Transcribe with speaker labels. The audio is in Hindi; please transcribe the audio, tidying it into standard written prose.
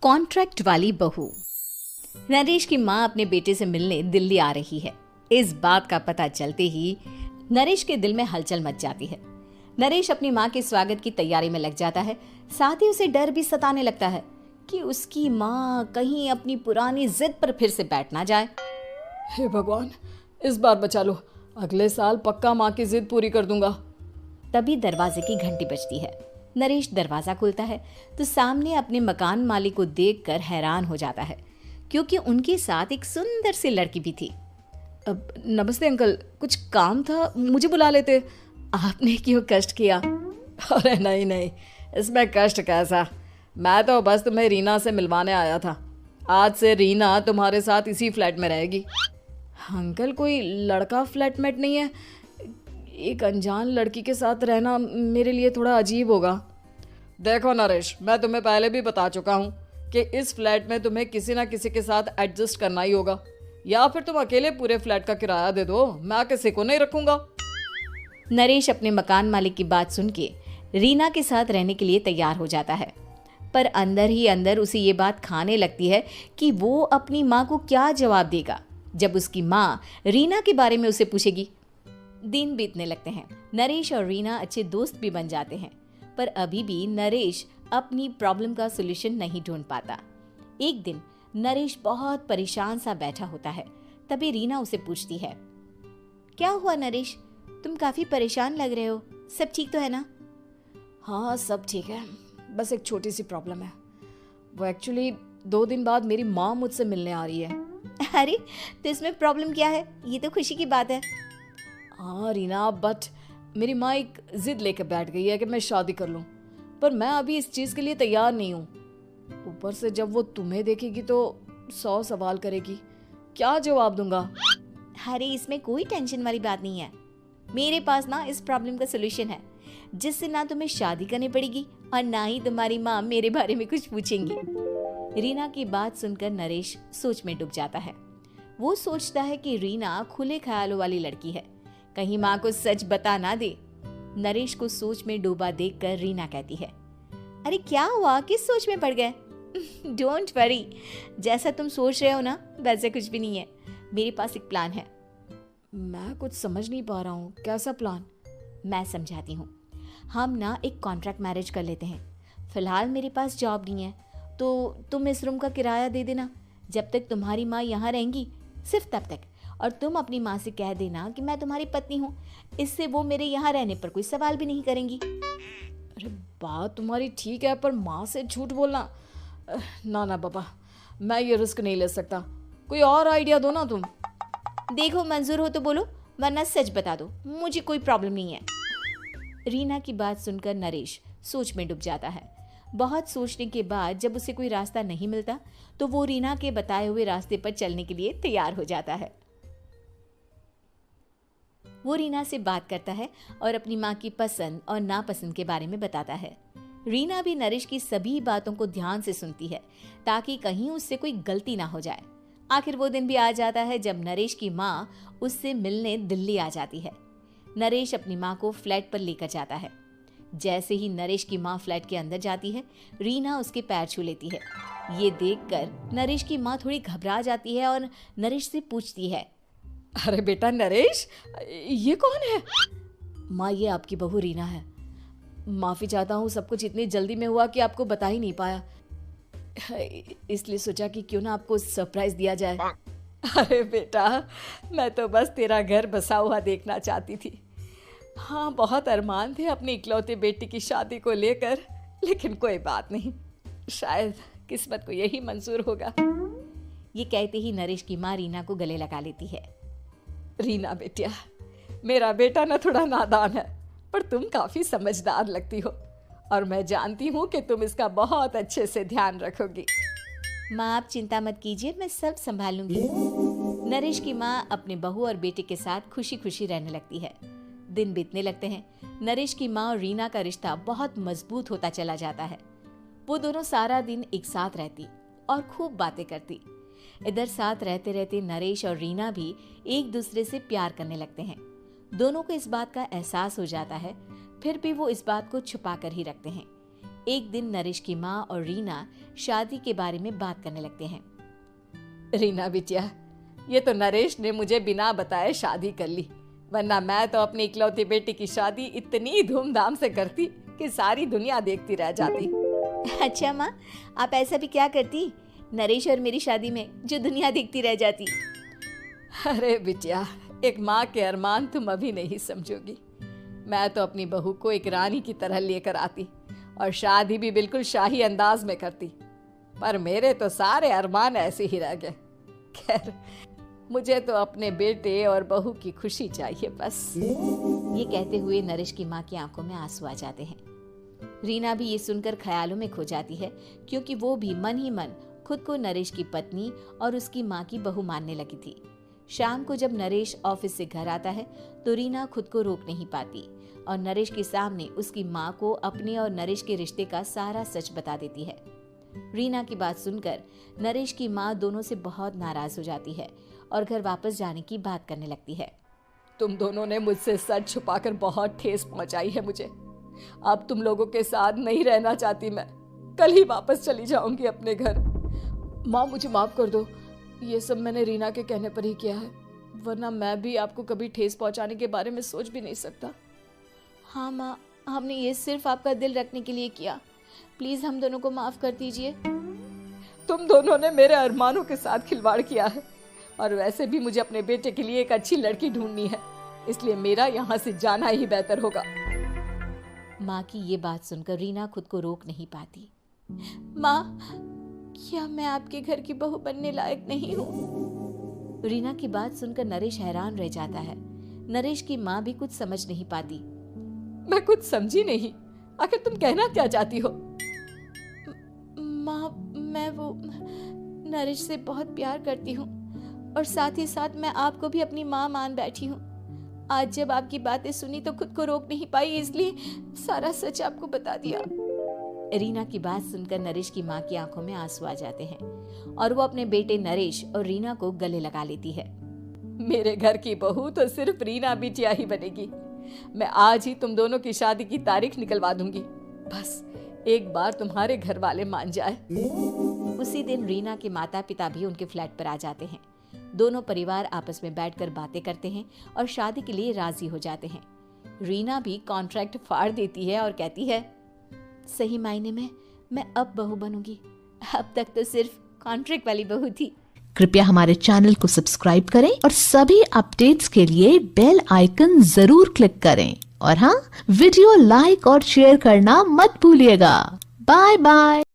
Speaker 1: कॉन्ट्रैक्ट वाली बहू। नरेश की माँ अपने बेटे से मिलने दिल्ली आ रही है। इस बात का पता चलते ही नरेश के दिल में हलचल मच जाती है। नरेश अपनी माँ के स्वागत की तैयारी में लग जाता है। साथ ही उसे डर भी सताने लगता है कि उसकी माँ कहीं अपनी पुरानी जिद पर फिर से बैठ ना जाए।
Speaker 2: हे भगवान, इस बार बचा लो, अगले साल पक्का माँ की जिद पूरी कर दूंगा।
Speaker 1: तभी दरवाजे की घंटी बजती है। नरेश दरवाजा खोलता है तो सामने अपने मकान मालिक को देखकर हैरान हो जाता है, क्योंकि उनके साथ एक सुंदर सी लड़की भी थी।
Speaker 2: अब नमस्ते अंकल, कुछ काम था, मुझे बुला लेते।
Speaker 1: आपने क्यों कष्ट किया?
Speaker 2: अरे नहीं नहीं, इसमें कष्ट कैसा, मैं तो बस तुम्हें रीना से मिलवाने आया था। आज से रीना तुम्हारे साथ इसी फ्लैट में रहेगी। अंकल, कोई लड़का फ्लैटमेट नहीं है? एक अनजान लड़की के साथ रहना मेरे लिए थोड़ा अजीब होगा। देखो नरेश, मैं तुम्हें पहले भी बता चुका हूँ कि इस फ्लैट में तुम्हें किसी ना किसी के साथ एडजस्ट करना ही होगा, या फिर तुम अकेले पूरे फ्लैट का किराया दे दो, मैं किसी को नहीं रखूंगा।
Speaker 1: नरेश अपने मकान मालिक की बात सुन के रीना के साथ रहने के लिए तैयार हो जाता है, पर अंदर ही अंदर उसे ये बात खाने लगती है कि वो अपनी माँ को क्या जवाब देगा जब उसकी माँ रीना के बारे में उसे पूछेगी। दिन बीतने लगते हैं। नरेश और रीना अच्छे दोस्त भी बन जाते हैं, पर अभी भी नरेश अपनी प्रॉब्लम का सॉल्यूशन नहीं ढूंढ पाता। एक दिन नरेश बहुत परेशान सा बैठा होता है। तभी रीना उसे पूछती है, क्या हुआ नरेश, तुम काफी परेशान लग रहे हो, सब ठीक तो है ना?
Speaker 2: हाँ सब ठीक है, बस एक छोटी सी प्रॉब्लम है। वो एक्चुअली 2 दिन बाद मेरी माँ मुझसे मिलने आ रही है।
Speaker 1: अरे तो इसमें प्रॉब्लम क्या है, ये तो खुशी की बात है।
Speaker 2: हाँ रीना, बट मेरी माँ एक जिद लेकर बैठ गई है कि मैं शादी कर लूँ, पर मैं अभी इस चीज़ के लिए तैयार नहीं हूँ। ऊपर से जब वो तुम्हें देखेगी तो 100 सवाल करेगी, क्या जवाब दूंगा?
Speaker 1: अरे इसमें कोई टेंशन वाली बात नहीं है, मेरे पास ना इस प्रॉब्लम का सलूशन है, जिससे ना तुम्हें शादी करनी पड़ेगी और ना ही तुम्हारी माँ मेरे बारे में कुछ पूछेंगी। रीना की बात सुनकर नरेश सोच में डूब जाता है। वो सोचता है कि रीना खुले ख्यालों वाली लड़की है, कहीं माँ को सच बता ना दे। नरेश को सोच में डूबा देखकर रीना कहती है, अरे क्या हुआ, किस सोच में पड़ गए? डोंट वरी, जैसा तुम सोच रहे हो ना वैसे कुछ भी नहीं है, मेरे पास एक प्लान है।
Speaker 2: मैं कुछ समझ नहीं पा रहा हूँ, कैसा प्लान?
Speaker 1: मैं समझाती हूँ। हम ना एक कॉन्ट्रैक्ट मैरिज कर लेते हैं। फिलहाल मेरे पास जॉब नहीं है, तो तुम इस रूम का किराया दे देना जब तक तुम्हारी माँ यहाँ रहेंगी, सिर्फ तब तक। और तुम अपनी माँ से कह देना कि मैं तुम्हारी पत्नी हूँ, इससे वो मेरे यहाँ रहने पर कोई सवाल भी नहीं करेंगी।
Speaker 2: अरे बात तुम्हारी ठीक है, पर माँ से झूठ बोलना, ना ना बाबा, मैं ये रिस्क नहीं ले सकता। कोई और आइडिया दो ना तुम।
Speaker 1: देखो मंजूर हो तो बोलो, वरना सच बता दो, मुझे कोई प्रॉब्लम नहीं है। रीना की बात सुनकर नरेश सोच में डूब जाता है। बहुत सोचने के बाद जब उसे कोई रास्ता नहीं मिलता तो वो रीना के बताए हुए रास्ते पर चलने के लिए तैयार हो जाता है। वो रीना से बात करता है और अपनी माँ की पसंद और नापसंद के बारे में बताता है। रीना भी नरेश की सभी बातों को ध्यान से सुनती है, ताकि कहीं उससे कोई गलती ना हो जाए। आखिर वो दिन भी आ जाता है जब नरेश की माँ उससे मिलने दिल्ली आ जाती है। नरेश अपनी माँ को फ्लैट पर लेकर जाता है। जैसे ही नरेश की माँ फ्लैट के अंदर जाती है, रीना उसके पैर छू लेती है। ये देखकर नरेश की माँ थोड़ी घबरा जाती है और नरेश से पूछती है,
Speaker 2: अरे बेटा नरेश, ये कौन है?
Speaker 1: माँ, ये आपकी बहू रीना है।
Speaker 2: माफ़ी चाहता हूँ, सब कुछ इतनी जल्दी में हुआ कि आपको बता ही नहीं पाया, इसलिए सोचा कि क्यों ना आपको सरप्राइज दिया जाए। अरे बेटा, मैं तो बस तेरा घर बसा हुआ देखना चाहती थी। हाँ, बहुत अरमान थे अपनी इकलौते बेटी की शादी को लेकर, लेकिन कोई बात नहीं, शायद किस्मत को यही मंजूर होगा।
Speaker 1: ये कहते ही नरेश की माँ रीना को गले लगा लेती है।
Speaker 2: रीना बेटिया, मेरा बेटा ना थोड़ा नादान है, पर तुम काफ़ी समझदार लगती हो, और मैं जानती हूँ कि तुम इसका बहुत अच्छे से ध्यान रखोगी।
Speaker 1: माँ आप चिंता मत कीजिए, मैं सब संभाल लूंगी। नरेश की माँ अपने बहू और बेटे के साथ खुशी खुशी रहने लगती है। दिन बीतने लगते हैं। नरेश की माँ और रीना का रिश्ता बहुत मजबूत होता चला जाता है। वो दोनों सारा दिन एक साथ रहती और खूब बातें करती। इधर साथ रहते रहते नरेश और रीना भी एक दूसरे से प्यार करने लगते हैं। दोनों को इस बात का एहसास हो जाता है, फिर भी वो इस बात को छुपा कर ही रखते हैं। एक दिन नरेश की माँ और रीना शादी के बारे में बात करने लगते हैं।
Speaker 2: रीना बिटिया, ये तो नरेश ने मुझे बिना बताए शादी कर ली, वरना मैं तो अपनी इकलौती बेटी की शादी इतनी धूमधाम से करती कि सारी दुनिया देखती रह जाती।
Speaker 1: अच्छा माँ, आप ऐसा भी क्या करती नरेश और मेरी शादी में जो दुनिया देखती रह जाती?
Speaker 2: अरे बिटिया, एक माँ के अरमान तुम अभी नहीं समझोगी। मैं तो अपनी बहू को एक रानी की तरह लेकर आती और शादी भी बिल्कुल शाही अंदाज में करती, पर मेरे तो सारे अरमान ऐसे ही रह गए। खैर, मुझे तो अपने बेटे और बहू की खुशी चाहिए बस।
Speaker 1: ये कहते हुए नरेश की माँ की आंखों में आंसू आ जाते हैं। रीना भी ये सुनकर ख्यालों में खो जाती है, क्योंकि वो भी मन ही मन खुद को नरेश की पत्नी और उसकी माँ की बहू मानने लगी थी। शाम को जब नरेश ऑफिस से घर आता है तो रीना खुद को रोक नहीं पाती और नरेश के सामने उसकी माँ को अपने और नरेश के रिश्ते का सारा सच बता देती है। रीना की बात सुनकर नरेश की माँ दोनों से बहुत नाराज हो जाती है और घर वापस जाने की बात करने लगती है।
Speaker 2: तुम दोनों ने मुझसे सच छुपाकर बहुत ठेस पहुंचाई है मुझे। अब तुम लोगों के साथ नहीं रहना चाहती मैं, कल ही वापस चली जाऊंगी अपने घर। माँ, मुझे माफ कर दो, ये सब मैंने रीना के कहने पर ही किया है, वरना मैं भी आपको कभी ठेस पहुंचाने के बारे में सोच भी नहीं सकता।
Speaker 1: हाँ माँ, हमने ये सिर्फ आपका दिल रखने के लिए किया, प्लीज हम दोनों को माफ कर दीजिए।
Speaker 2: तुम दोनों ने मेरे अरमानों के साथ खिलवाड़ किया है, और वैसे भी मुझे अपने बेटे के लिए एक अच्छी लड़की ढूंढनी है, इसलिए मेरा यहाँ से जाना ही बेहतर होगा।
Speaker 1: माँ की ये बात सुनकर रीना खुद को रोक नहीं पाती। माँ, क्या मैं आपके घर की बहू बनने लायक नहीं हूँ? रीना की बात सुनकर नरेश हैरान रह जाता है। नरेश की माँ भी कुछ समझ नहीं पाती।
Speaker 2: मैं कुछ समझी नहीं, आखिर तुम कहना क्या चाहती हो?
Speaker 1: माँ, मैं वो नरेश से बहुत प्यार करती हूँ और साथ ही साथ मैं आपको भी अपनी माँ मान बैठी हूँ। आज जब आपकी बातें सुनी तो खुद को रोक नहीं पाई, इसलिए सारा सच आपको बता दिया। रीना की बात सुनकर नरेश की माँ की आंखों में आंसू आ जाते हैं और वो अपने बेटे नरेश और रीना को गले लगा लेती है।
Speaker 2: मेरे घर की बहू तो सिर्फ रीना बिटिया ही बनेगी। मैं आज ही तुम दोनों की शादी की तारीख निकलवा दूंगी, बस एक बार तुम्हारे घर वाले मान जाए।
Speaker 1: उसी दिन रीना के माता पिता भी उनके फ्लैट पर आ जाते हैं। दोनों परिवार आपस में बैठकर बातें करते हैं और शादी के लिए राजी हो जाते हैं। रीना भी कॉन्ट्रैक्ट फाड़ देती है और कहती है, सही मायने में मैं अब बहू बनूंगी, अब तक तो सिर्फ कॉन्ट्रैक्ट वाली बहू थी।
Speaker 3: कृपया हमारे चैनल को सब्सक्राइब करें और सभी अपडेट्स के लिए बेल आइकन जरूर क्लिक करें। और हाँ, वीडियो लाइक और शेयर करना मत भूलिएगा। Bye bye.